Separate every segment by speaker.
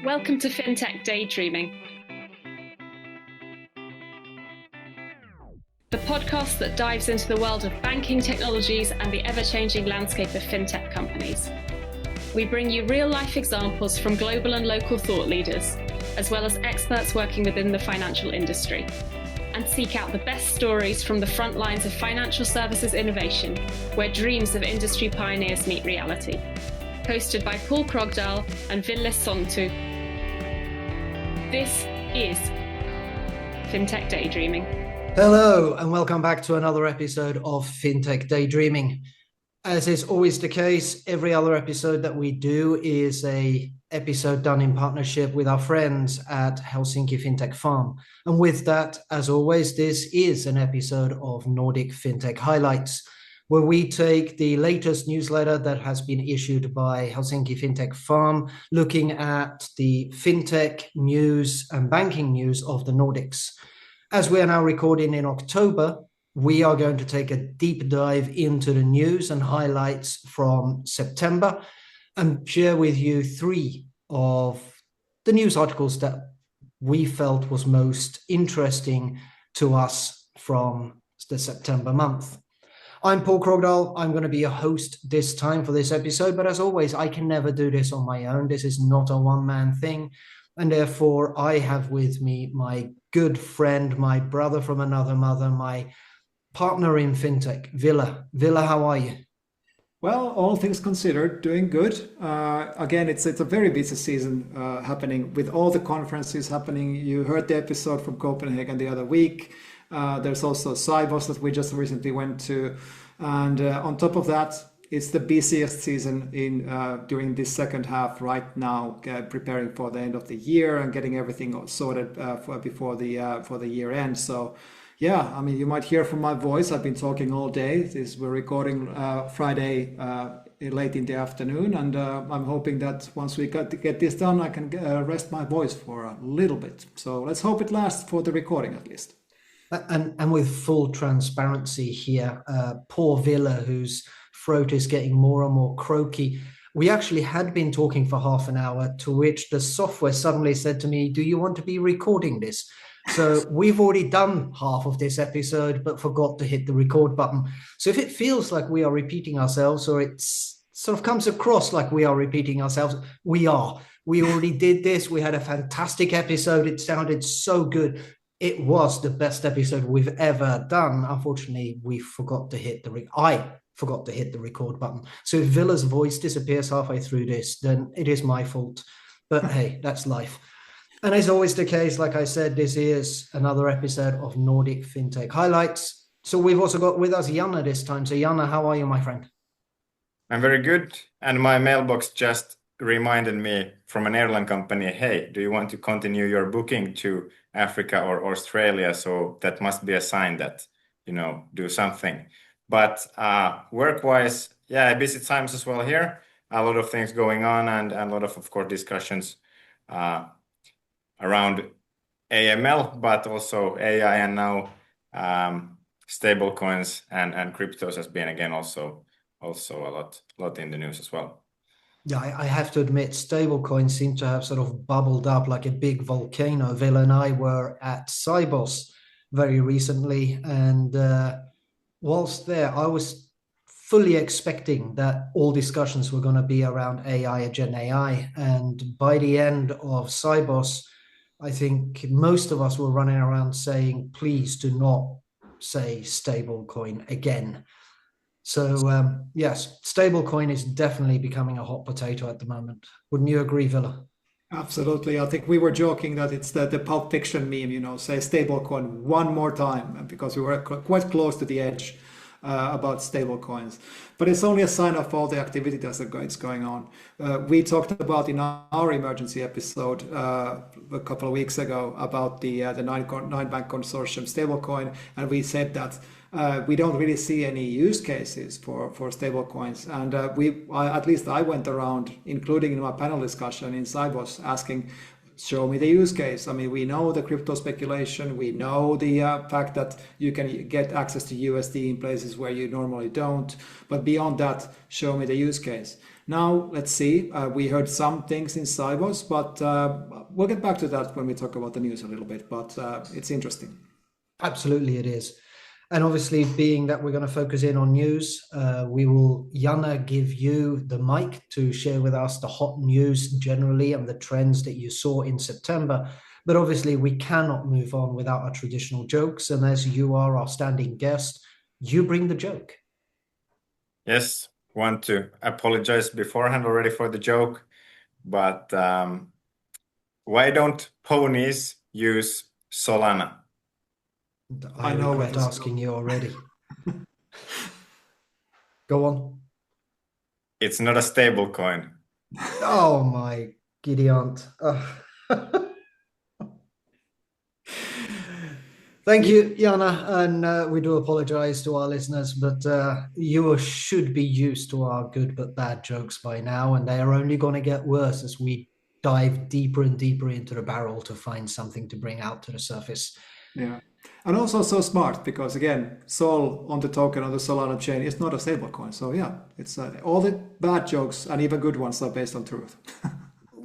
Speaker 1: Welcome to Fintech Daydreaming, the podcast that dives into the world of banking technologies and the ever-changing landscape of fintech companies. We bring you real-life examples from global and local thought leaders, as well as experts working within the financial industry, and seek out the best stories from the front lines of financial services innovation, where dreams of industry pioneers meet reality. Hosted by Paul Krogdahl and Ville Sontu. This is Fintech Daydreaming.
Speaker 2: Hello, and welcome back to another episode of Fintech Daydreaming. As is always the case, every other episode that we do is an episode done in partnership with our friends at Helsinki Fintech Farm. And with that, as always, this is an episode of Nordic Fintech Highlights, where we take the latest newsletter that has been issued by Helsinki Fintech Farm, looking at the fintech news and banking news of the Nordics. As we are now recording in October, we are going to take a deep dive into the news and highlights from September and share with you 3 of the news articles that we felt was most interesting to us from the September month. I'm Paul Krogdahl. I'm going to be a host this time for this episode, but as always, I can never do this on my own. This is not a one-man thing, and therefore I have with me my good friend, my brother from another mother, my partner in fintech, Ville. Ville, how are you?
Speaker 3: Well, all things considered, doing good. Again, it's a very busy season happening with all the conferences happening. You heard the episode from Copenhagen the other week. There's also SIBOS that we just recently went to. And on top of that, it's the busiest season during this second half right now, preparing for the end of the year and getting everything sorted before the year end. So yeah, I mean, you might hear from my voice. We're recording Friday late in the afternoon, and I'm hoping that once we get this done, I can rest my voice for a little bit. So let's hope it lasts for the recording at least.
Speaker 2: And with full transparency here, poor Ville, whose throat is getting more and more croaky. We actually had been talking for half an hour, to which the software suddenly said to me, "Do you want to be recording this?" So we've already done half of this episode, but forgot to hit the record button. So if it feels like we are repeating ourselves, or it sort of comes across like we are repeating ourselves, we are. We already did this. We had a fantastic episode. It sounded so good. It was the best episode we've ever done. Unfortunately, I forgot to hit the record button. So if Ville's voice disappears halfway through this, then it is my fault. But hey, that's life. And as always the case, like I said, this is another episode of Nordic Fintech Highlights. So we've also got with us Janne this time. So Janne, how are you, my friend?
Speaker 4: I'm very good. And my mailbox just reminded me from an airline company, hey, do you want to continue your booking to Africa or Australia? So that must be a sign that, do something. But work-wise, busy times as well here. A lot of things going on and a lot of course, discussions around AML, but also AI and now stablecoins and cryptos has been again also a lot in the news as well.
Speaker 2: Yeah, I have to admit, stablecoins seem to have sort of bubbled up like a big volcano. Ville and I were at SIBOS very recently, and whilst there, I was fully expecting that all discussions were going to be around AI and Gen AI. And by the end of SIBOS, I think most of us were running around saying, please do not say stablecoin again. So yes, stablecoin is definitely becoming a hot potato at the moment. Wouldn't you agree, Ville?
Speaker 3: Absolutely. I think we were joking that it's the Pulp Fiction meme, say stablecoin one more time, because we were quite close to the edge about stablecoins. But it's only a sign of all the activity that's going on. We talked about in our emergency episode a couple of weeks ago about the nine-bank consortium stablecoin, and we said that we don't really see any use cases for stablecoins. And at least I went around, including in my panel discussion in SIBOS, asking, show me the use case. I mean, we know the crypto speculation. We know the fact that you can get access to USD in places where you normally don't. But beyond that, show me the use case. Now, let's see. We heard some things in SIBOS, but we'll get back to that when we talk about the news a little bit. But it's interesting.
Speaker 2: Absolutely, it is. And obviously, being that we're going to focus in on news, we will, Janne, give you the mic to share with us the hot news generally and the trends that you saw in September. But obviously, we cannot move on without our traditional jokes. And as you are our standing guest, you bring the joke.
Speaker 4: Yes, want to apologize beforehand already for the joke, but why don't ponies use Solana?
Speaker 2: I
Speaker 3: know
Speaker 2: regret
Speaker 3: what
Speaker 2: asking you already. Go on.
Speaker 4: It's not a stable coin.
Speaker 2: Oh my giddy aunt. Thank you, Janne, and we do apologize to our listeners, but you should be used to our good but bad jokes by now, and they are only going to get worse as we dive deeper and deeper into the barrel to find something to bring out to the surface.
Speaker 3: Yeah. And also so smart because again, Sol on the token on the Solana chain is not a stablecoin. So yeah, it's all the bad jokes and even good ones are based on truth.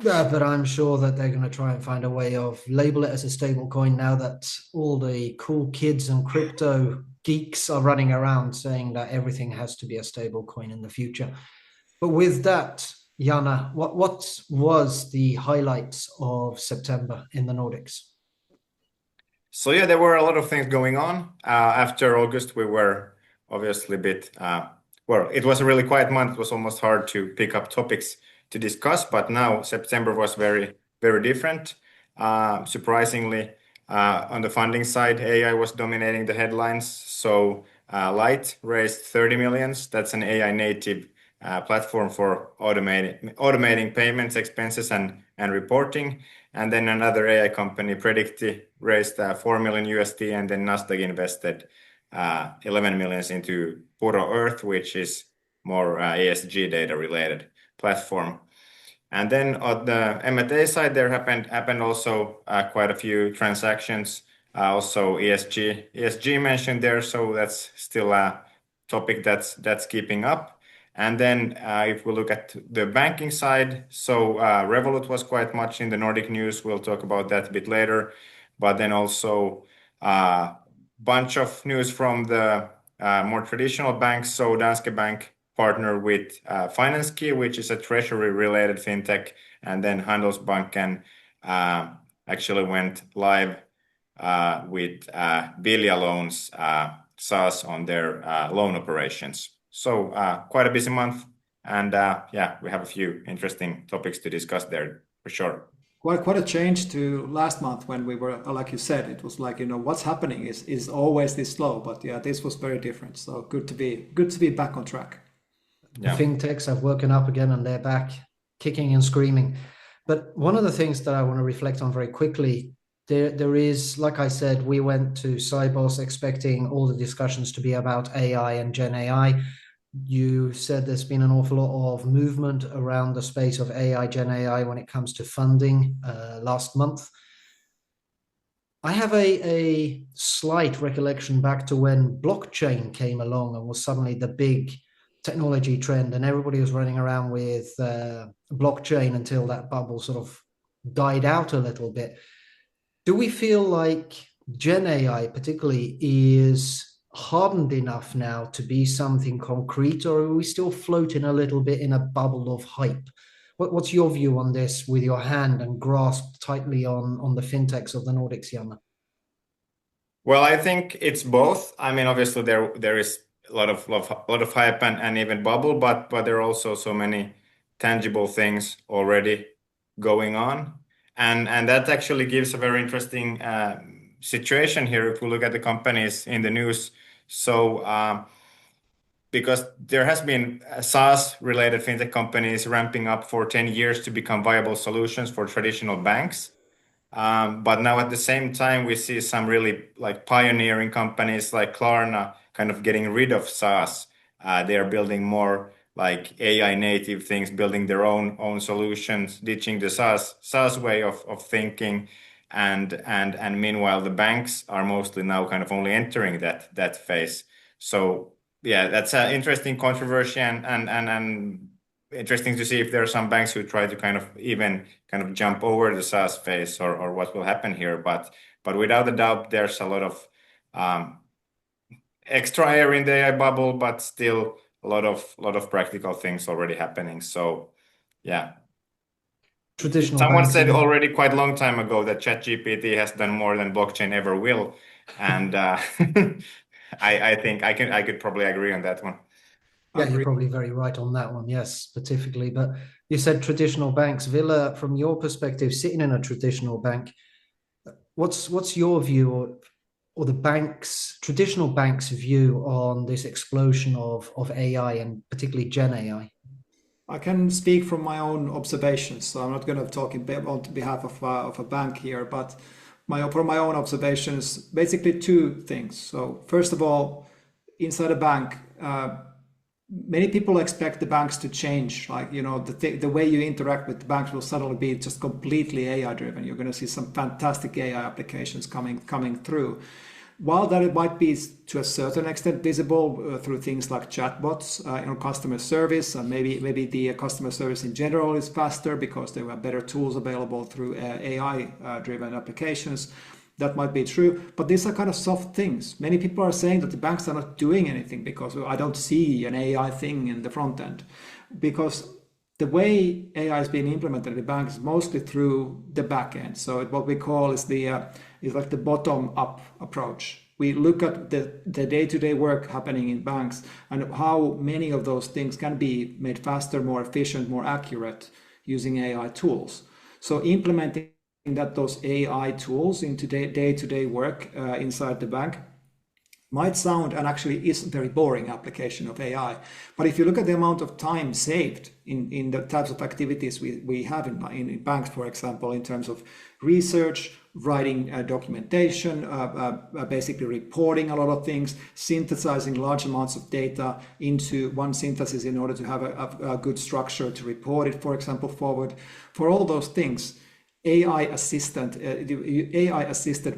Speaker 2: But I'm sure that they're going to try and find a way of label it as a stable coin now that all the cool kids and crypto geeks are running around saying that everything has to be a stable coin in the future. But with that, Janne, what was the highlights of September in the Nordics?
Speaker 4: So yeah, there were a lot of things going on. After August, we were obviously a bit, well, it was a really quiet month. It was almost hard to pick up topics to discuss, but now September was very, very different. Surprisingly, on the funding side, AI was dominating the headlines. So Light raised 30 millions. That's an AI native platform for automating payments, expenses, and reporting. And then another AI company, Predicti, raised 4 million USD, and then Nasdaq invested 11 millions into Puro Earth, which is more ESG data related platform. And then on the M&A side, there happened also quite a few transactions. Also ESG mentioned there, so that's still a topic that's keeping up. And then if we look at the banking side, so Revolut was quite much in the Nordic news. We'll talk about that a bit later. But then also a bunch of news from the more traditional banks. So Danske Bank partnered with FinanceKey, which is a treasury-related fintech. And then Handelsbanken actually went live with Ville loans, SaaS on their loan operations. So quite a busy month, and yeah, we have a few interesting topics to discuss there for sure.
Speaker 3: Quite a change to last month when we were, like you said, it was like, what's happening is always this slow, but yeah, this was very different. So good to be back on track.
Speaker 2: Yeah. The fintechs have woken up again and they're back kicking and screaming. But one of the things that I want to reflect on very quickly, there is, like I said, we went to SIBOS expecting all the discussions to be about AI and Gen AI. You said there's been an awful lot of movement around the space of AI, Gen AI when it comes to funding last month. I have a slight recollection back to when blockchain came along and was suddenly the big technology trend, and everybody was running around with blockchain until that bubble sort of died out a little bit. Do we feel like Gen AI particularly is hardened enough now to be something concrete, or are we still floating a little bit in a bubble of hype? What's your view on this with your hand and grasped tightly on the fintechs of the Nordics, Janne?
Speaker 4: Well, I think it's both. I mean, obviously there is a lot of hype and even bubble, but there are also so many tangible things already going on, and that actually gives a very interesting situation here if we look at the companies in the news. So because there has been SaaS-related fintech companies ramping up for 10 years to become viable solutions for traditional banks. But now at the same time, we see some really like pioneering companies like Klarna kind of getting rid of SaaS. They are building more like AI native things, building their own solutions, ditching the SaaS way of thinking. And meanwhile, the banks are mostly now kind of only entering that phase. So yeah, that's an interesting controversy, and interesting to see if there are some banks who try to kind of jump over the SaaS phase or what will happen here. But without a doubt, there's a lot of extra air in the AI bubble, but still a lot of practical things already happening. So yeah.
Speaker 2: Traditional
Speaker 4: Someone
Speaker 2: banks
Speaker 4: said
Speaker 2: in-
Speaker 4: already quite a long time ago that ChatGPT has done more than blockchain ever will, and I think I could probably agree on that one.
Speaker 2: Yeah, you're probably very right on that one. Yes, specifically. But you said traditional banks. Ville, from your perspective, sitting in a traditional bank, what's your view or the traditional banks' view on this explosion of AI and particularly Gen AI?
Speaker 3: I can speak from my own observations, so I'm not going to talk on behalf of a bank here, but from my own observations, basically two things. So first of all, inside a bank, many people expect the banks to change. Like, the way you interact with the banks will suddenly be just completely AI driven. You're going to see some fantastic AI applications coming through. While that it might be to a certain extent visible through things like chatbots, customer service, and maybe the customer service in general is faster because there are better tools available through AI-driven applications. That might be true, but these are kind of soft things. Many people are saying that the banks are not doing anything because I don't see an AI thing in the front end, because the way AI is being implemented in the bank is mostly through the back end. So what we call is like the bottom-up approach. We look at the day-to-day work happening in banks and how many of those things can be made faster, more efficient, more accurate using AI tools. So implementing those AI tools into day-to-day work inside the bank might sound, and actually is, a very boring application of AI. But if you look at the amount of time saved in the types of activities we have in banks, for example, in terms of research, writing documentation, basically reporting a lot of things, synthesizing large amounts of data into one synthesis in order to have a good structure to report it, for example, forward. For all those things, AI-assisted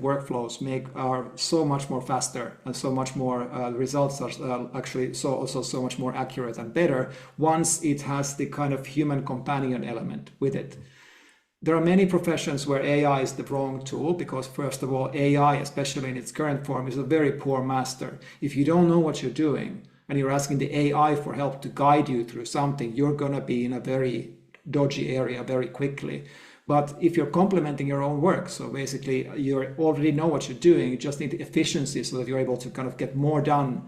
Speaker 3: workflows are so much more faster, and so much more results are actually also so much more accurate and better once it has the kind of human companion element with it. There are many professions where AI is the wrong tool because, first of all, AI, especially in its current form, is a very poor master. If you don't know what you're doing and you're asking the AI for help to guide you through something, you're going to be in a very dodgy area very quickly. But if you're complementing your own work, so basically you already know what you're doing, you just need efficiency so that you're able to kind of get more done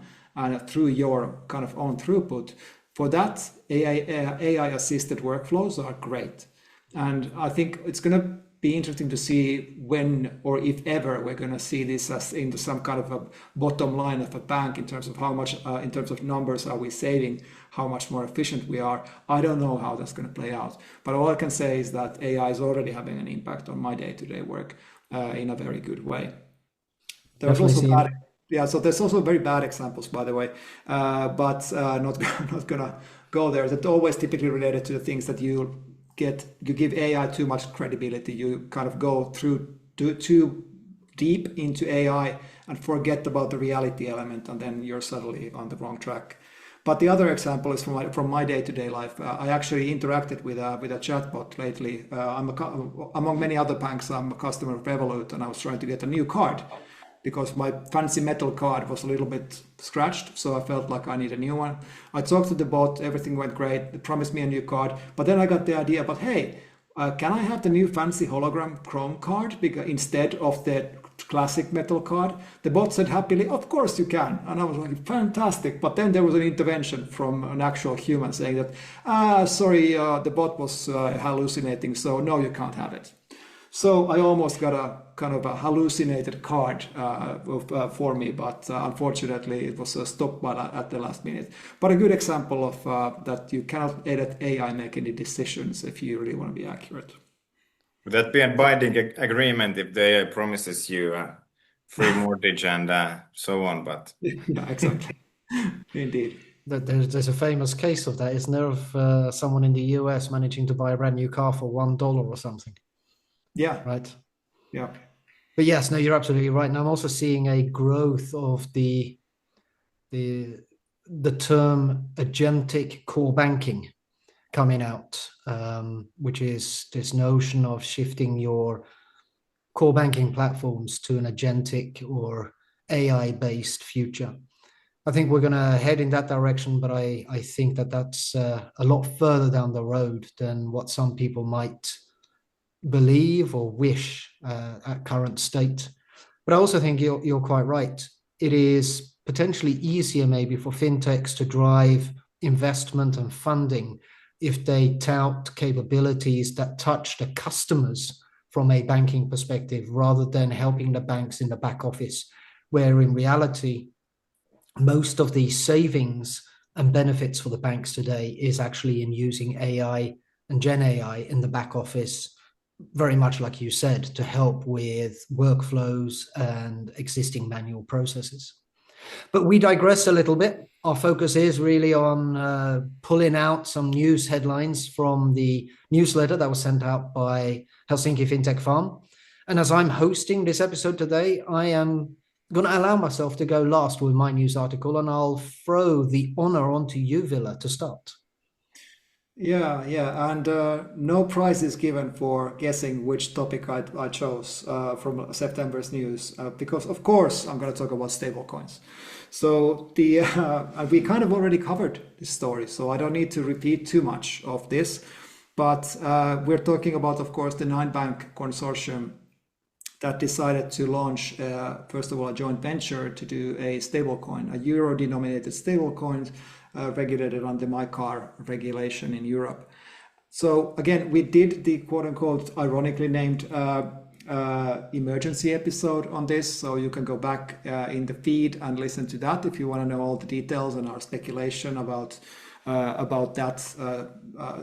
Speaker 3: through your kind of own throughput. For that, AI-assisted workflows are great. And I think it's going to be interesting to see when, or if ever, we're going to see this as into some kind of a bottom line of a bank in terms of how much, in terms of numbers are we saving, how much more efficient we are. I don't know how that's going to play out. But all I can say is that AI is already having an impact on my day-to-day work in a very good way. There's also so there's also very bad examples, by the way, but not gonna go there. That's always typically related to the things that you give AI too much credibility. You kind of go through too deep into AI and forget about the reality element, and then you're suddenly on the wrong track. But the other example is from my day-to-day life. I actually interacted with a chatbot lately. Among many other banks, I'm a customer of Revolut, and I was trying to get a new card because my fancy metal card was a little bit scratched, so I felt like I need a new one. I talked to the bot, everything went great, they promised me a new card, but then I got the idea, but hey, can I have the new fancy hologram Chrome card instead of the classic metal card? The bot said happily, of course you can. And I was like, fantastic. But then there was an intervention from an actual human saying that, sorry, the bot was hallucinating, so no, you can't have it. So I almost got a kind of a hallucinated card for me, but unfortunately it was stopped at the last minute. But a good example of that you cannot let AI make any decisions if you really want to be accurate.
Speaker 4: Would that be a binding agreement if the AI promises you free mortgage and so on? But
Speaker 3: yeah, exactly. Indeed.
Speaker 2: There's a famous case of that, isn't there, of someone in the US managing to buy a brand new car for $1 or something?
Speaker 3: Yeah.
Speaker 2: Right.
Speaker 3: Yeah.
Speaker 2: But yes, no, you're absolutely right. And I'm also seeing a growth of the term agentic core banking. coming out, which is this notion of shifting your core banking platforms to an agentic or AI-based future. I think we're going to head in that direction, but I think that that's a lot further down the road than what some people might believe or wish at current state. But I also think you're quite right. It is potentially easier maybe for fintechs to drive investment and funding if they tout capabilities that touch the customers from a banking perspective, rather than helping the banks in the back office, where in reality, most of the savings and benefits for the banks today is actually in using AI and Gen AI in the back office, very much like you said, to help with workflows and existing manual processes. But we digress a little bit. Our focus is really on pulling out some news headlines from the newsletter that was sent out by Helsinki Fintech Farm. And as I'm hosting this episode today, I am going to allow myself to go last with my news article, and I'll throw the honor onto you, Ville, to start.
Speaker 3: Yeah, and no prize is given for guessing which topic I chose from September's news, because of course I'm going to talk about stablecoins. So we kind of already covered this story, so I don't need to repeat too much of this. But we're talking about, of course, the 9-bank consortium that decided to launch, first of all, a joint venture to do a stablecoin, a euro-denominated stablecoin, regulated under MiCAR regulation in Europe. So again, we did the quote-unquote ironically named emergency episode on this, so you can go back in the feed and listen to that if you want to know all the details and our speculation about that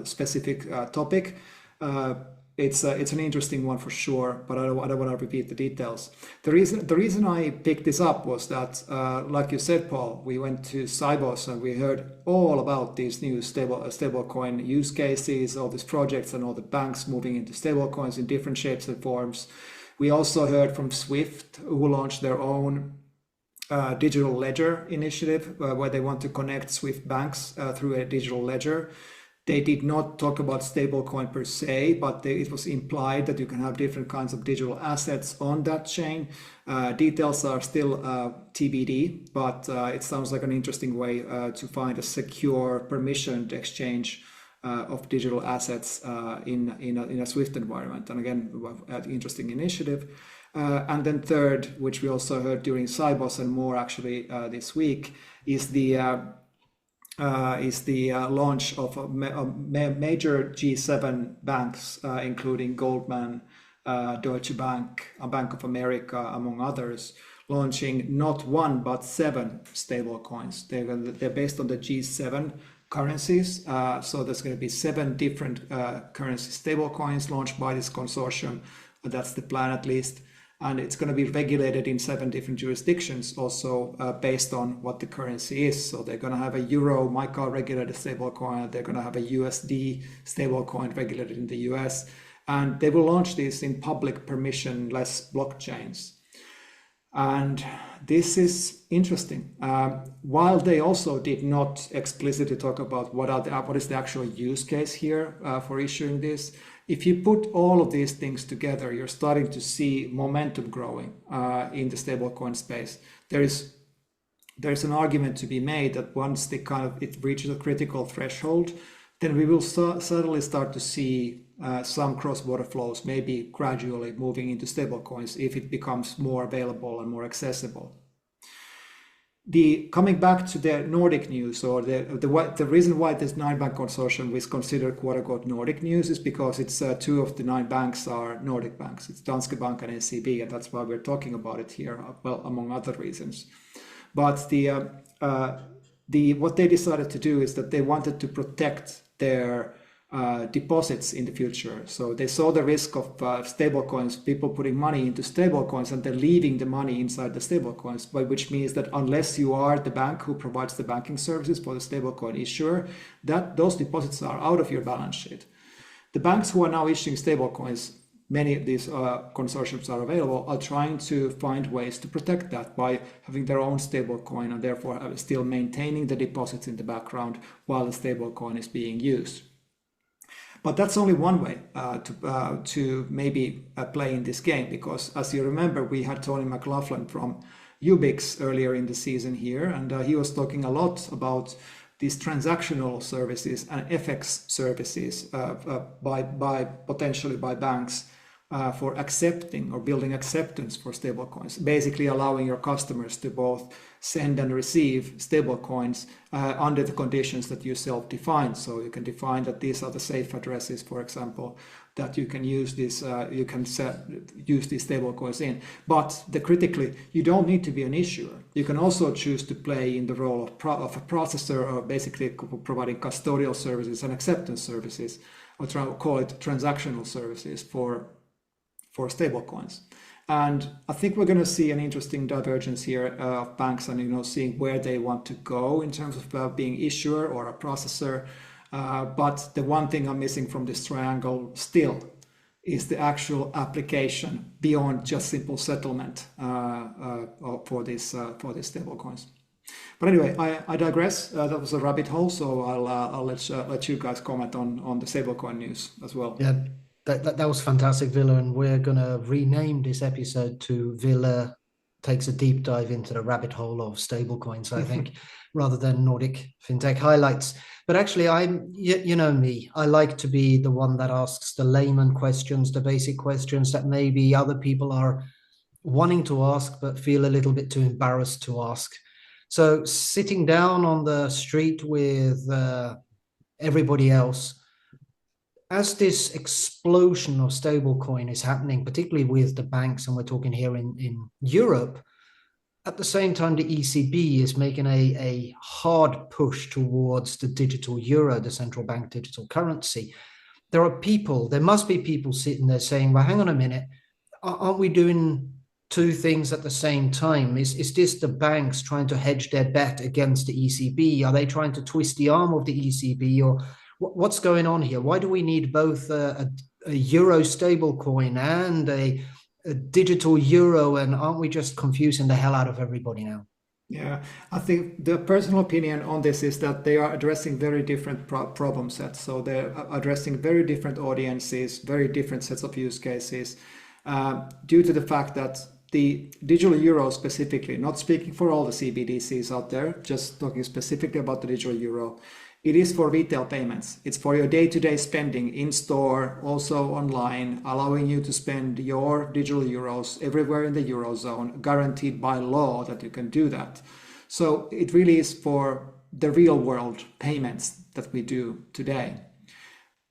Speaker 3: specific topic. It's an interesting one for sure, but I don't want to repeat the details. The reason I picked this up was that, like you said, Paul, we went to SIBOS and we heard all about these new stablecoin use cases, all these projects and all the banks moving into stablecoins in different shapes and forms. We also heard from Swift, who launched their own digital ledger initiative, where they want to connect Swift banks through a digital ledger. They did not talk about stablecoin per se, but it was implied that you can have different kinds of digital assets on that chain. Details are still TBD, but it sounds like an interesting way to find a secure, permissioned exchange of digital assets in a Swift environment. And again, an interesting initiative. And then third, which we also heard during SIBOS and more actually this week, is the launch of major G7 banks, including Goldman, Deutsche Bank, Bank of America, among others, launching not one but 7 stable coins. They're based on the G7 currencies, so there's going to be 7 different currency stable coins launched by this consortium. That's the plan, at least. And it's going to be regulated in 7 different jurisdictions, also based on what the currency is. So they're going to have a Euro MiCAR regulated stablecoin. They're going to have a USD stablecoin regulated in the US. And they will launch this in public permissionless blockchains. And this is interesting. While they also did not explicitly talk about what is the actual use case here for issuing this, if you put all of these things together, you're starting to see momentum growing in the stablecoin space. There's an argument to be made that once it reaches a critical threshold, then we will suddenly start to see some cross-border flows, maybe gradually moving into stablecoins if it becomes more available and more accessible. Coming back to the Nordic news, or the reason why this 9-bank consortium is considered quote-unquote Nordic news is because it's 2 of the 9 banks are Nordic banks. It's Danske Bank and SEB, and that's why we're talking about it here, well, among other reasons. But what they decided to do is that they wanted to protect their deposits in the future. So they saw the risk of stablecoins, people putting money into stablecoins and then leaving the money inside the stablecoins, which means that unless you are the bank who provides the banking services for the stablecoin issuer, those deposits are out of your balance sheet. The banks who are now issuing stablecoins, many of these consortiums are available, are trying to find ways to protect that by having their own stablecoin and therefore still maintaining the deposits in the background while the stablecoin is being used. But that's only one way to maybe play in this game, because as you remember, we had Tony McLaughlin from Ubix earlier in the season here, and he was talking a lot about these transactional services and FX services potentially by banks for accepting or building acceptance for stablecoins, basically allowing your customers to both send and receive stablecoins under the conditions that you self-define. So you can define that these are the safe addresses, for example, that you can use this, use these stablecoins in. But critically, you don't need to be an issuer. You can also choose to play in the role of a processor, or basically providing custodial services and acceptance services, or call it transactional services for stablecoins. And I think we're going to see an interesting divergence here of banks and seeing where they want to go in terms of being issuer or a processor. But the one thing I'm missing from this triangle still is the actual application beyond just simple settlement for these stablecoins. But anyway, I digress. That was a rabbit hole, so I'll let you guys comment on the stablecoin news as well.
Speaker 2: Yeah. That was fantastic, Ville, and we're going to rename this episode to Ville takes a deep dive into the rabbit hole of stablecoins, I think, rather than Nordic Fintech highlights. But actually, you know me, I like to be the one that asks the layman questions, the basic questions that maybe other people are wanting to ask, but feel a little bit too embarrassed to ask. So sitting down on the street with everybody else, as this explosion of stablecoin is happening, particularly with the banks, and we're talking here in Europe, at the same time, the ECB is making a hard push towards the digital euro, the central bank digital currency. There must be people sitting there saying, well, hang on a minute, aren't we doing two things at the same time? Is this the banks trying to hedge their bet against the ECB? Are they trying to twist the arm of the ECB, or what's going on here? Why do we need both a euro stable coin and a digital euro? And aren't we just confusing the hell out of everybody now?
Speaker 3: Yeah, I think the personal opinion on this is that they are addressing very different problem sets. So they're addressing very different audiences, very different sets of use cases, due to the fact that the digital euro specifically, not speaking for all the CBDCs out there, just talking specifically about the digital euro, it is for retail payments. It's for your day-to-day spending in store, also online, allowing you to spend your digital euros everywhere in the Eurozone, guaranteed by law that you can do that. So it really is for the real world payments that we do today.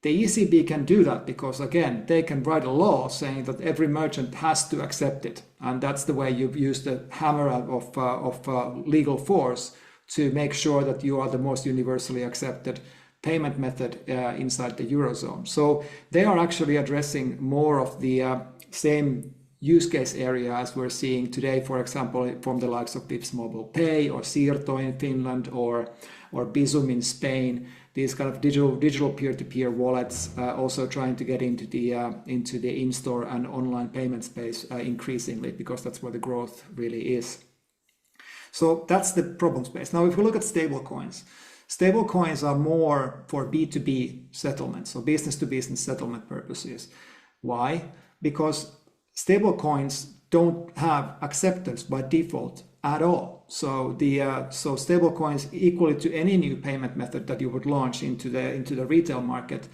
Speaker 3: The ECB can do that because, again, they can write a law saying that every merchant has to accept it. And that's the way you use the hammer of legal force to make sure that you are the most universally accepted payment method inside the Eurozone. So they are actually addressing more of the same use case area as we're seeing today, for example, from the likes of Pips Mobile Pay or Siirto in Finland or Bizum in Spain. These kind of digital peer-to-peer wallets, also trying to get into the in-store and online payment space increasingly, because that's where the growth really is. So that's the problem space. Now, if we look at stablecoins are more for B2B settlements, so business-to-business settlement purposes. Why? Because stablecoins don't have acceptance by default at all. So stablecoins, equally to any new payment method that you would launch into the retail market,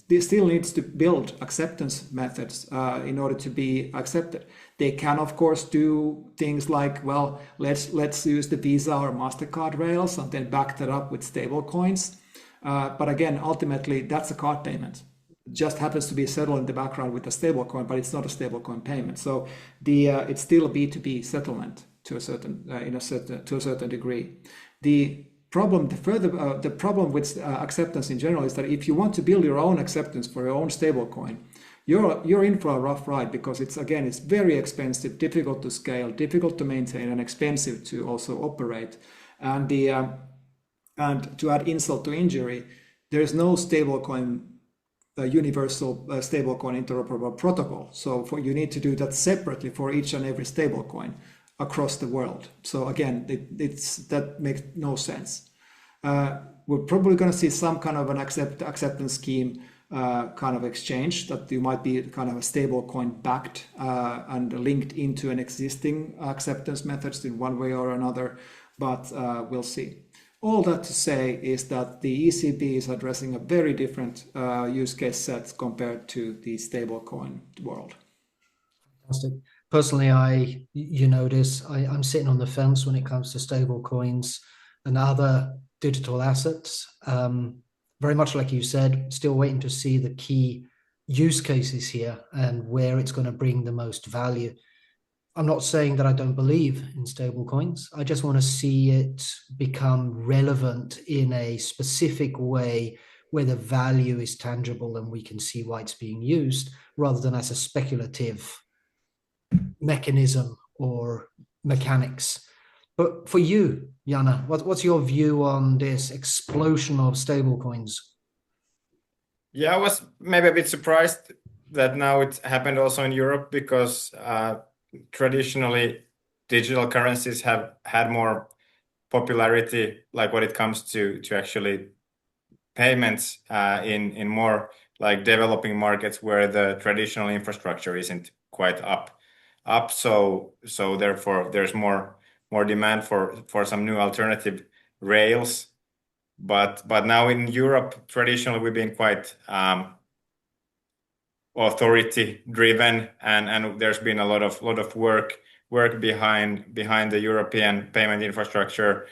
Speaker 3: this still needs to build acceptance methods in order to be accepted. They can, of course, do things like, well, let's use the Visa or MasterCard rails and then back that up with stable coins. But again, ultimately, that's a card payment. It just happens to be settled in the background with a stable coin, but it's not a stable coin payment. So it's still a B2B settlement to a certain degree. The problem with acceptance in general is that if you want to build your own acceptance for your own stablecoin, you're in for a rough ride, because it's very expensive, difficult to scale, difficult to maintain, and expensive to also operate. And to add insult to injury, there is no stablecoin universal stablecoin interoperable protocol. So you need to do that separately for each and every stablecoin across the world. So again, that makes no sense. We're probably going to see some kind of an acceptance scheme kind of exchange, that you might be kind of a stable coin backed and linked into an existing acceptance methods in one way or another, but we'll see. All that to say is that the ECB is addressing a very different use case set compared to the stablecoin world.
Speaker 2: Fantastic. Personally, you notice I'm sitting on the fence when it comes to stable coins and other digital assets. Very much like you said, still waiting to see the key use cases here and where it's going to bring the most value. I'm not saying that I don't believe in stable coins. I just want to see it become relevant in a specific way where the value is tangible and we can see why it's being used, rather than as a speculative mechanism or mechanics. But for you, Janne, what's your view on this explosion of stablecoins?
Speaker 4: Yeah, I was maybe a bit surprised that now it happened also in Europe, because traditionally digital currencies have had more popularity, like when it comes to actually payments in more like developing markets where the traditional infrastructure isn't quite up. So therefore there's more demand for some new alternative rails. But now in Europe, traditionally we've been quite authority driven, and there's been a lot of work behind the European payment infrastructure,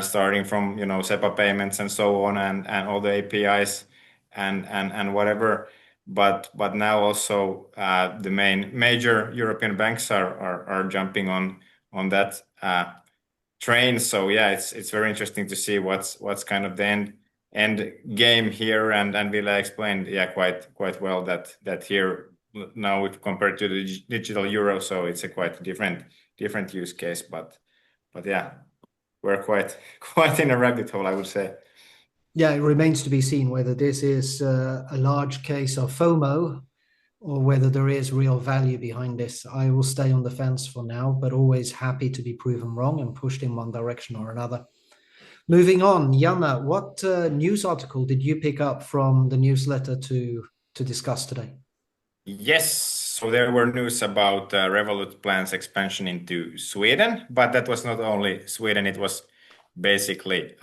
Speaker 4: starting from SEPA payments and so on, and all the APIs and whatever. But now also the major European banks are jumping on that train. So yeah, it's very interesting to see what's kind of the end game here, and Ville explained quite well that here now compared to the digital euro, so it's a quite different use case, but yeah, we're quite in a rabbit hole, I would say.
Speaker 2: Yeah, it remains to be seen whether this is a large case of FOMO or whether there is real value behind this. I will stay on the fence for now, but always happy to be proven wrong and pushed in one direction or another. Moving on, Janne, what news article did you pick up from the newsletter to discuss today?
Speaker 4: Yes, so there were news about Revolut plans expansion into Sweden, but that was not only Sweden, it was basically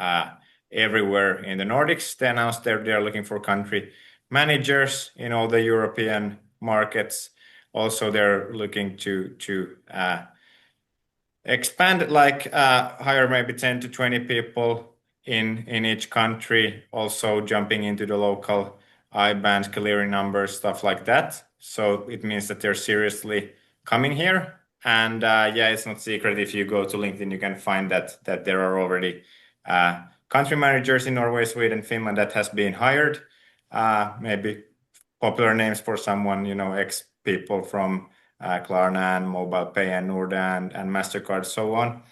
Speaker 4: everywhere in the Nordics. They announced they're looking for country managers in all the European markets. Also, they're looking to expand, like hire maybe 10 to 20 people in each country, also jumping into the local IBANs, clearing numbers, stuff like that. So it means that they're seriously coming here. And yeah, it's not secret. If you go to LinkedIn, you can find that there are already country managers in Norway, Sweden, Finland that has been hired. Maybe popular names for someone, ex people from Klarna and Mobile Pay and Nordea and MasterCard, so on.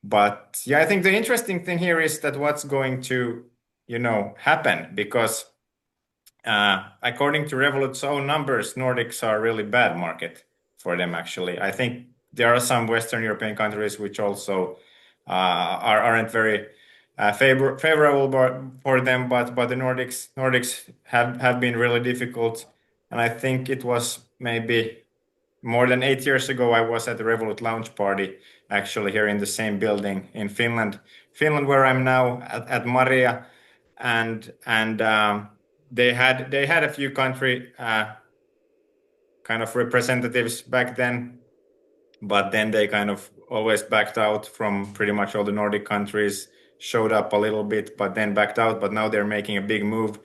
Speaker 4: But yeah, I think the interesting thing here is that what's going to, happen, because according to Revolut's own numbers, Nordics are a really bad market for them, actually. I think there are some Western European countries which also aren't very favorable for them, but the Nordics have been really difficult. And I think it was maybe more than 8 years ago, I was at the Revolut launch party, actually here in the same building in Finland, where I'm now at Maria, and they had a few country kind of representatives back then, but then they kind of always backed out from pretty much all the Nordic countries, showed up a little bit, but then backed out. But now they're making a big move,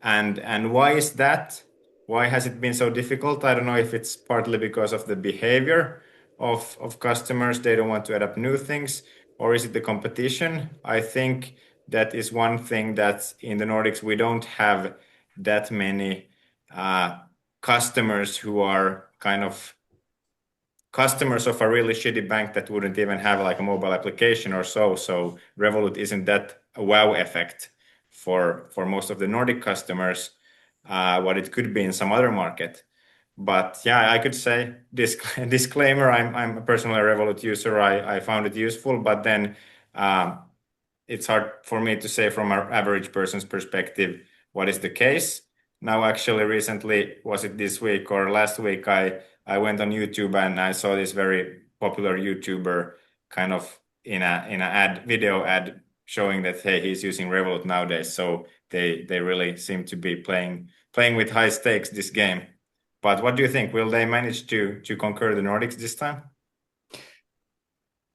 Speaker 4: and why is that? Why has it been so difficult? I don't know if it's partly because of the behavior of customers. They don't want to adapt new things, or is it the competition? I think that is one thing that in the Nordics, we don't have that many customers who are kind of customers of a really shitty bank that wouldn't even have like a mobile application or so. So Revolut isn't that a wow effect for most of the Nordic customers, what it could be in some other market. But yeah, I could say disclaimer, I'm personally a Revolut user. I found it useful, but then it's hard for me to say from an average person's perspective what is the case. now actually recently, was it this week or last week, I went on YouTube and I saw this very popular YouTuber kind of in a video ad showing that, hey, he's using Revolut nowadays. So they really seem to be playing with high stakes this game. But what do you think? Will they manage to conquer the Nordics this time?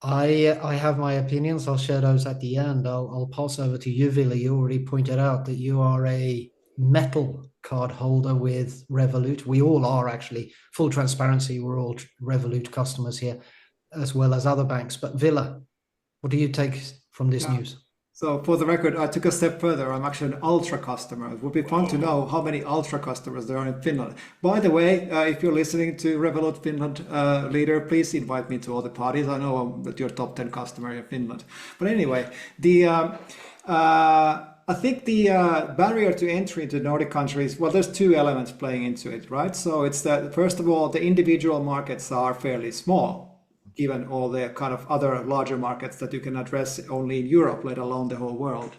Speaker 2: I have my opinions. I'll share those at the end. I'll pass over to you, Ville. You already pointed out that you are a metal card holder with Revolut. We all are, actually. Full transparency, we're all Revolut customers here, as well as other banks. But Ville, what do you take from this news?
Speaker 3: So for the record, I took a step further. I'm actually an Ultra customer. It would be fun to know how many Ultra customers there are in Finland. By the way, if you're listening to Revolut Finland leader, please invite me to all the parties. I know I'm your top 10 customer in Finland. But anyway, I think the barrier to entry into Nordic countries, well, there's two elements playing into it, right? So it's that, first of all, the individual markets are fairly small, given all the kind of other larger markets that you can address only in Europe, let alone the whole world.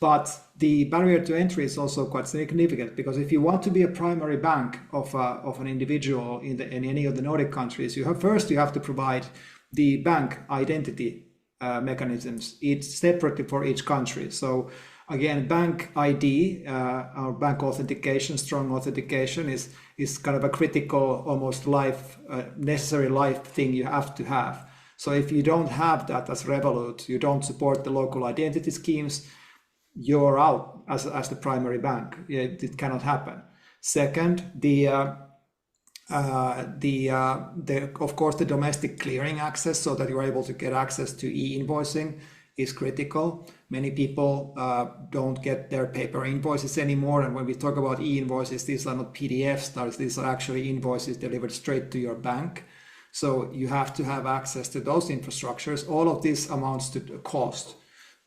Speaker 3: But the barrier to entry is also quite significant, because if you want to be a primary bank of an individual in any of the Nordic countries, you have to provide the bank identity mechanisms, each separately for each country. So again, bank ID, our bank authentication, strong authentication is kind of a critical, almost necessary life thing you have to have. So if you don't have that as Revolut, you don't support the local identity schemes, you're out as the primary bank. It cannot happen. Second, of course, the domestic clearing access, so that you're able to get access to e-invoicing, is critical. Many people don't get their paper invoices anymore, and when we talk about e-invoices, these are not PDFs, these are actually invoices delivered straight to your bank. So you have to have access to those infrastructures. All of this amounts to cost.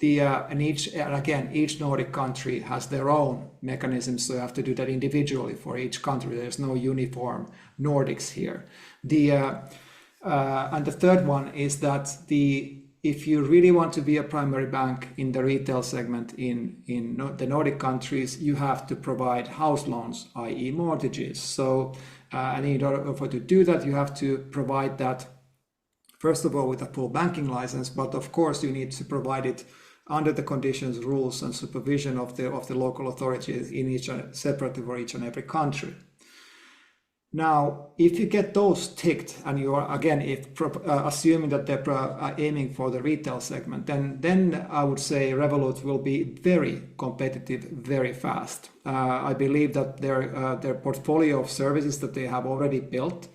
Speaker 3: Each Nordic country has their own mechanisms, so you have to do that individually for each country. There's no uniform Nordics here. And the third one is that if you really want to be a primary bank in the retail segment in the Nordic countries, you have to provide house loans, i.e. mortgages. So, and in order to do that, you have to provide that, first of all, with a full banking license, but of course you need to provide it under the conditions, rules, and supervision of the local authorities separately for each and every country. Now, if you get those ticked, and you are again, assuming that they're aiming for the retail segment, then I would say Revolut will be very competitive very fast. I believe that their portfolio of services that they have already built,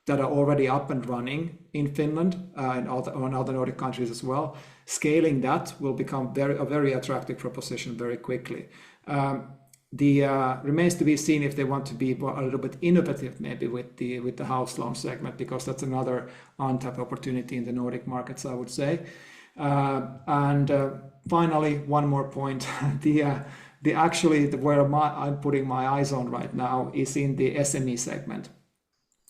Speaker 3: that are already up and running in Finland and other Nordic countries as well, scaling that will become a very attractive proposition very quickly. Remains to be seen if they want to be a little bit innovative, maybe with the house loan segment, because that's another untapped opportunity in the Nordic markets, I would say. Finally, one more point: where I'm putting my eyes on right now is in the SME segment.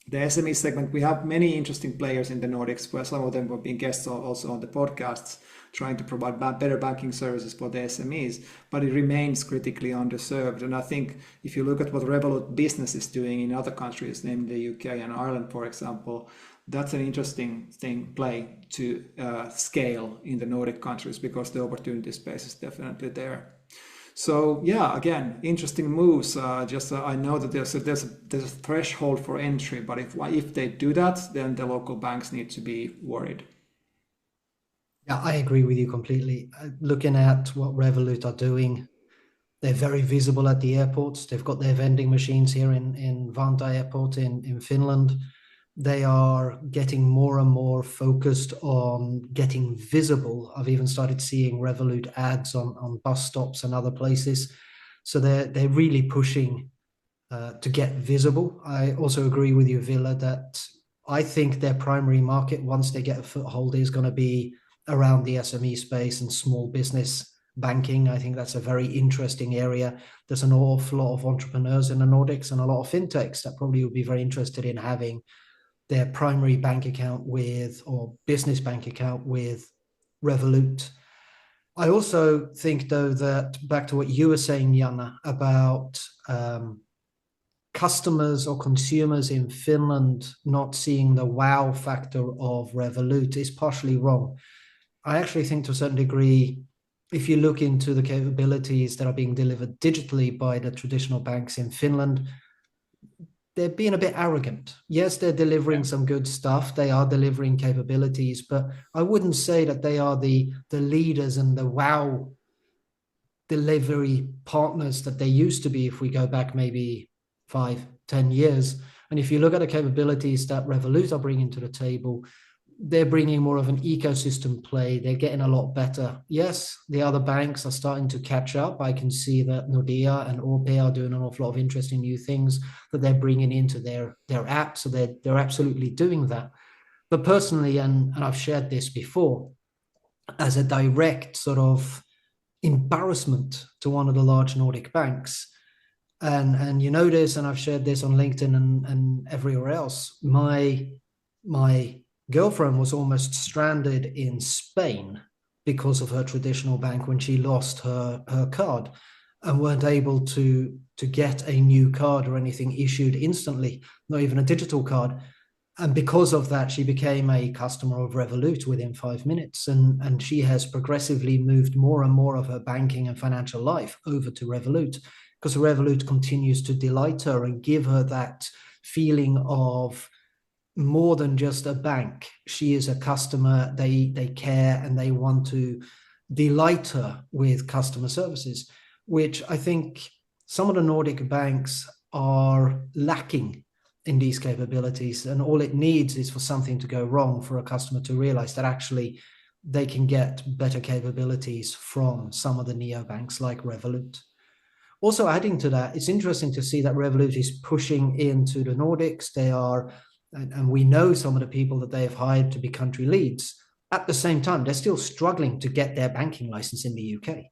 Speaker 3: The SME segment, we have many interesting players in the Nordics, where some of them have been guests also on the podcasts, trying to provide better banking services for the SMEs, but it remains critically underserved. And I think if you look at what Revolut Business is doing in other countries, namely the UK and Ireland, for example, that's an interesting play to scale in the Nordic countries, because the opportunity space is definitely there. So yeah, again, interesting moves. I know that there's a threshold for entry, but if they do that, then the local banks need to be worried.
Speaker 2: Yeah, I agree with you completely. Looking at what Revolut are doing, they're very visible at the airports. They've got their vending machines here in Vantaa Airport in Finland. They are getting more and more focused on getting visible. I've even started seeing Revolut ads on bus stops and other places. So they're really pushing to get visible. I also agree with you, Ville, that I think their primary market, once they get a foothold, is going to be around the SME space and small business banking. I think that's a very interesting area. There's an awful lot of entrepreneurs in the Nordics and a lot of fintechs that probably would be very interested in having their primary bank account or business bank account with Revolut. I also think, though, that back to what you were saying, Janne, about customers or consumers in Finland not seeing the wow factor of Revolut is partially wrong. I actually think to a certain degree, if you look into the capabilities that are being delivered digitally by the traditional banks in Finland, they're being a bit arrogant. Yes, they're delivering some good stuff. They are delivering capabilities, but I wouldn't say that they are the leaders and the wow delivery partners that they used to be if we go back maybe 5-10 years. And if you look at the capabilities that Revolut are bringing to the table, they're bringing more of an ecosystem play. They're getting a lot better. Yes, the other banks are starting to catch up. I can see that Nordea and OP are doing an awful lot of interesting new things that they're bringing into their app. So they're absolutely doing that. But personally, and I've shared this before, as a direct sort of embarrassment to one of the large Nordic banks, and you know this, and I've shared this on LinkedIn and everywhere else, my girlfriend was almost stranded in Spain because of her traditional bank when she lost her card and weren't able to get a new card or anything issued instantly, not even a digital card. And because of that, she became a customer of Revolut within 5 minutes. And she has progressively moved more and more of her banking and financial life over to Revolut, because Revolut continues to delight her and give her that feeling of more than just a bank. She is a customer. They care and they want to delight her with customer services, which I think some of the Nordic banks are lacking in these capabilities. And all it needs is for something to go wrong for a customer to realize that actually they can get better capabilities from some of the neobanks like Revolut. Also adding to that, it's interesting to see that Revolut is pushing into the Nordics. They are, and we know some of the people that they have hired to be country leads. At the same time, they're still struggling to get their banking license in the UK,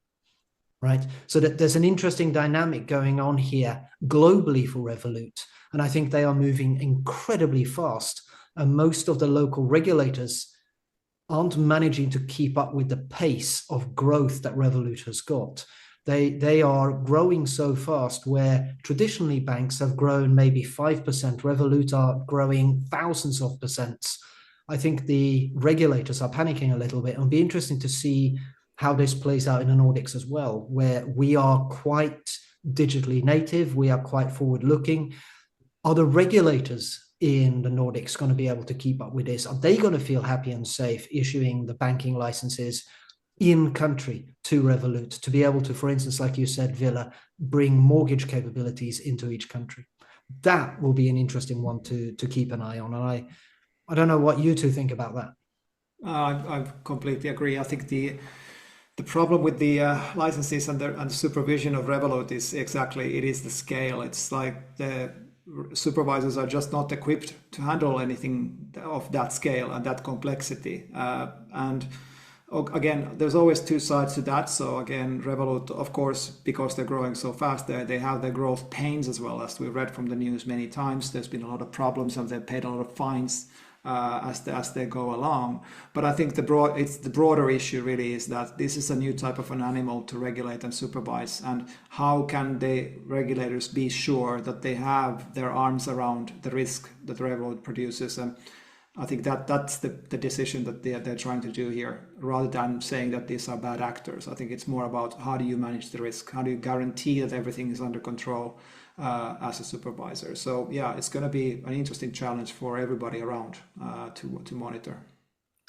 Speaker 2: right? So that there's an interesting dynamic going on here globally for Revolut. And I think they are moving incredibly fast. And most of the local regulators aren't managing to keep up with the pace of growth that Revolut has got. They are growing so fast, where traditionally banks have grown maybe 5%. Revolut are growing thousands of percents. I think the regulators are panicking a little bit. It'll be interesting to see how this plays out in the Nordics as well, where we are quite digitally native. We are quite forward looking. Are the regulators in the Nordics going to be able to keep up with this? Are they going to feel happy and safe issuing the banking licenses in country to Revolut to be able to, for instance, like you said, Ville, bring mortgage capabilities into each country? That will be an interesting one to keep an eye on. And I don't know what you two think about that.
Speaker 3: I completely agree. I think the problem with the licenses and the supervision of Revolut is it is the scale. It's like the supervisors are just not equipped to handle anything of that scale and that complexity. And again, there's always two sides to that. So again, Revolut, of course, because they're growing so fast, they have their growth pains as well. As we've read from the news many times, there's been a lot of problems and they've paid a lot of fines as they go along. But I think the broader issue really is that this is a new type of an animal to regulate and supervise. And how can the regulators be sure that they have their arms around the risk that Revolut produces? And I think that's the decision that they're trying to do here, rather than saying that these are bad actors. I think it's more about how do you manage the risk? How do you guarantee that everything is under control as a supervisor? So yeah, it's going to be an interesting challenge for everybody around to monitor.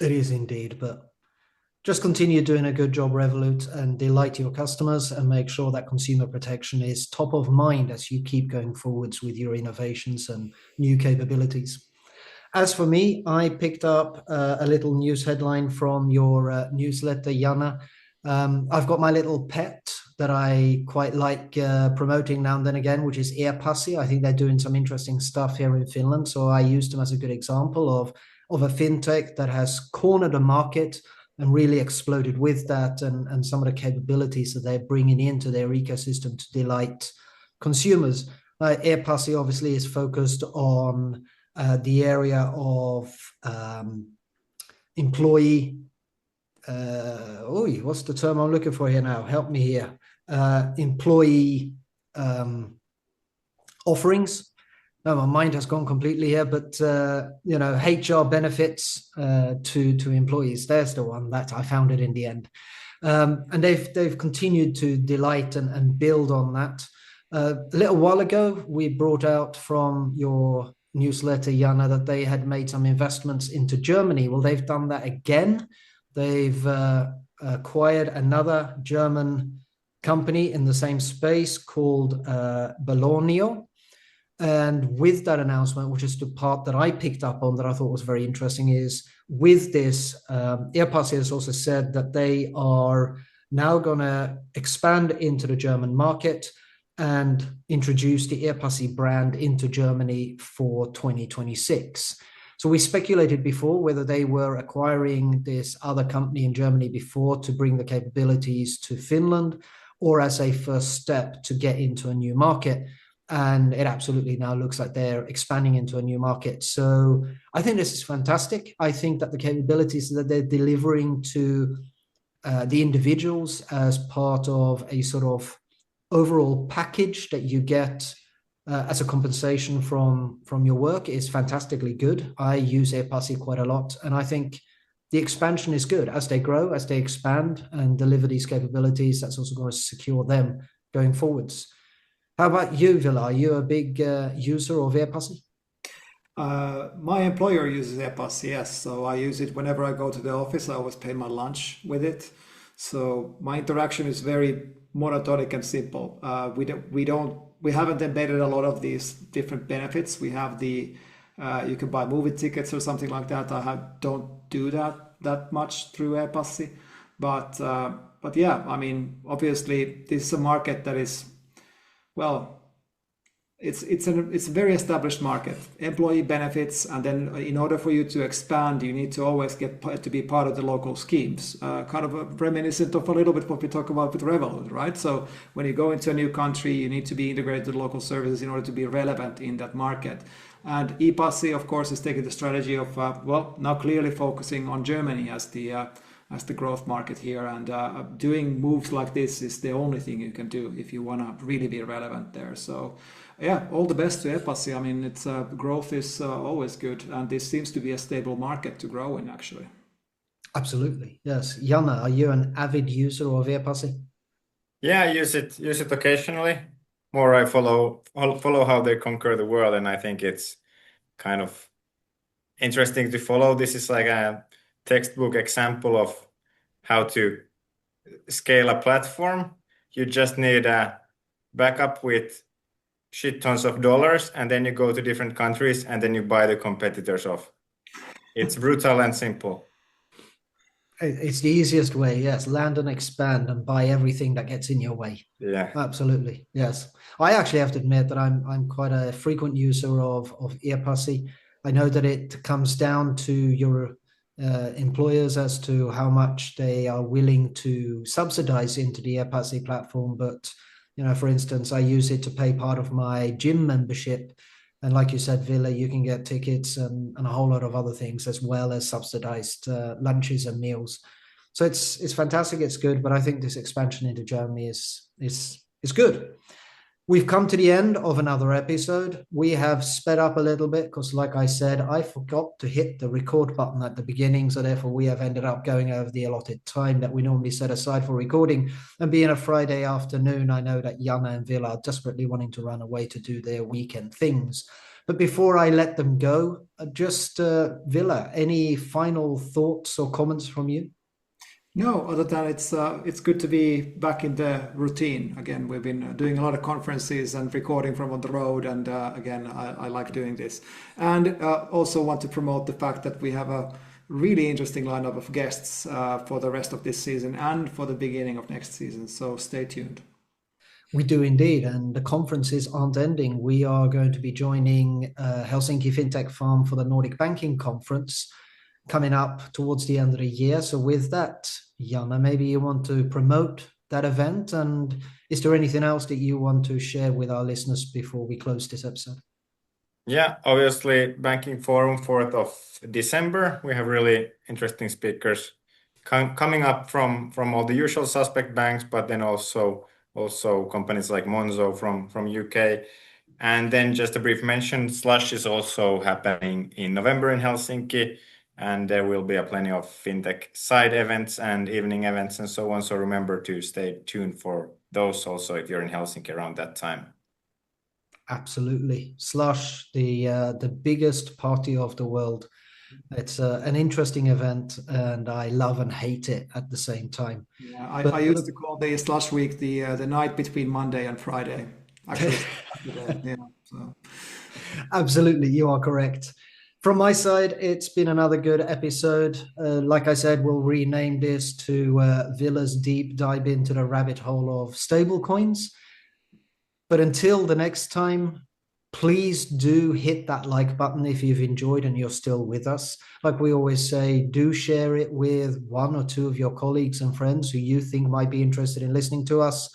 Speaker 2: It is indeed, but just continue doing a good job, Revolut, and delight your customers and make sure that consumer protection is top of mind as you keep going forwards with your innovations and new capabilities. As for me, I picked up a little news headline from your newsletter, Janne. I've got my little pet that I quite like promoting now and then again, which is ePassi. I think they're doing some interesting stuff here in Finland. So I used them as a good example of a fintech that has cornered a market and really exploded with that, and some of the capabilities that they're bringing into their ecosystem to delight consumers. ePassi obviously is focused on the area of employee, what's the term I'm looking for here now? Help me here. Employee offerings. No, my mind has gone completely here, but HR benefits to employees. There's the one that I found it in the end, and they've continued to delight and build on that. A little while ago, we brought out from your newsletter, Janne, that they had made some investments into Germany. Well, they've done that again. They've acquired another German company in the same space called Bologna. And with that announcement, which is the part that I picked up on that I thought was very interesting, is with this, ePassi has also said that they are now going to expand into the German market and introduce the ePassi brand into Germany for 2026. So we speculated before whether they were acquiring this other company in Germany before to bring the capabilities to Finland, or as a first step to get into a new market. And it absolutely now looks like they're expanding into a new market. So I think this is fantastic. I think that the capabilities that they're delivering to the individuals as part of a sort of overall package that you get as a compensation from your work is fantastically good. I use ePassi quite a lot, and I think the expansion is good. As they grow, as they expand and deliver these capabilities, that's also going to secure them going forwards. How about you, Ville? Are you a big user of ePassi?
Speaker 3: My employer uses ePassi, yes. So I use it whenever I go to the office. I always pay my lunch with it. So my interaction is very monotonic and simple. We haven't embedded a lot of these different benefits. We have the you can buy movie tickets or something like that. Don't do that much through ePassi, but yeah, I mean, obviously this is a market that is, well, it's a very established market, employee benefits, and then in order for you to expand, you need to always get to be part of the local schemes, kind of reminiscent of a little bit what we talk about with Revolut, right? So when you go into a new country, you need to be integrated to the local services in order to be relevant in that market. And ePassi, of course, is taking the strategy of now clearly focusing on Germany as the growth market here, and doing moves like this is the only thing you can do if you want to really be relevant there. So yeah, all the best to ePassi. I mean, its growth is always good, and this seems to be a stable market to grow in, actually.
Speaker 2: Absolutely, yes. Janne, are you an avid user of ePassi?
Speaker 4: Yeah, I use it occasionally. More I follow how they conquer the world, and I think it's kind of interesting to follow. This is like a textbook example of how to scale a platform. You just need a backup with shit tons of dollars, and then you go to different countries and then you buy the competitors off. It's brutal and simple.
Speaker 2: It's the easiest way, yes. Land and expand and buy everything that gets in your way.
Speaker 4: Yeah,
Speaker 2: absolutely, yes. I actually have to admit that I'm quite a frequent user of ePassi. I know that it comes down to your employers as to how much they are willing to subsidize into the ePassi platform. But for instance, I use it to pay part of my gym membership. And like you said, Ville, you can get tickets and a whole lot of other things, as well as subsidized lunches and meals. So it's fantastic, it's good, but I think this expansion into Germany is good. We've come to the end of another episode. We have sped up a little bit because, like I said, I forgot to hit the record button at the beginning. So therefore, we have ended up going over the allotted time that we normally set aside for recording. And being a Friday afternoon, I know that Janne and Ville are desperately wanting to run away to do their weekend things. But before I let them go, just Ville, any final thoughts or comments from you?
Speaker 3: No, other than it's good to be back in the routine again. We've been doing a lot of conferences and recording from on the road, and again, I like doing this. And also want to promote the fact that we have a really interesting lineup of guests for the rest of this season and for the beginning of next season. So stay tuned.
Speaker 2: We do indeed, and the conferences aren't ending. We are going to be joining Helsinki Fintech Farm for the Nordic Banking Conference coming up towards the end of the year. So with that, Janne, maybe you want to promote that event, and is there anything else that you want to share with our listeners before we close this episode?
Speaker 4: Yeah, obviously Banking Forum, 4th of December. We have really interesting speakers coming up from all the usual suspect banks, but then also companies like Monzo from UK. And then just a brief mention, Slush is also happening in November in Helsinki, and there will be plenty of fintech side events and evening events and so on. So remember to stay tuned for those also if you're in Helsinki around that time.
Speaker 2: Absolutely. Slush, the biggest party of the world. It's an interesting event, and I love and hate it at the same time.
Speaker 3: Yeah,
Speaker 2: But-
Speaker 3: I used to call the Slush Week the night between Monday and Friday. Actually, yeah, so.
Speaker 2: Absolutely, you are correct. From my side, it's been another good episode. Like I said, we'll rename this to Ville's deep dive into the rabbit hole of stablecoins. But until the next time, please do hit that like button if you've enjoyed and you're still with us. Like we always say, do share it with one or two of your colleagues and friends who you think might be interested in listening to us.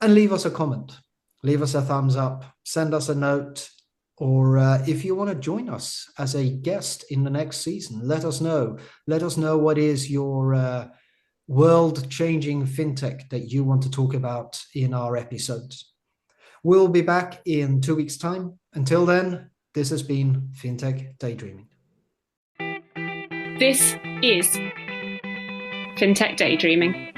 Speaker 2: And leave us a comment. Leave us a thumbs up. Send us a note. Or if you want to join us as a guest in the next season, let us know. Let us know what is your world-changing fintech that you want to talk about in our episodes. We'll be back in 2 weeks' time. Until then, this has been FinTech Daydreaming.
Speaker 1: This is FinTech Daydreaming.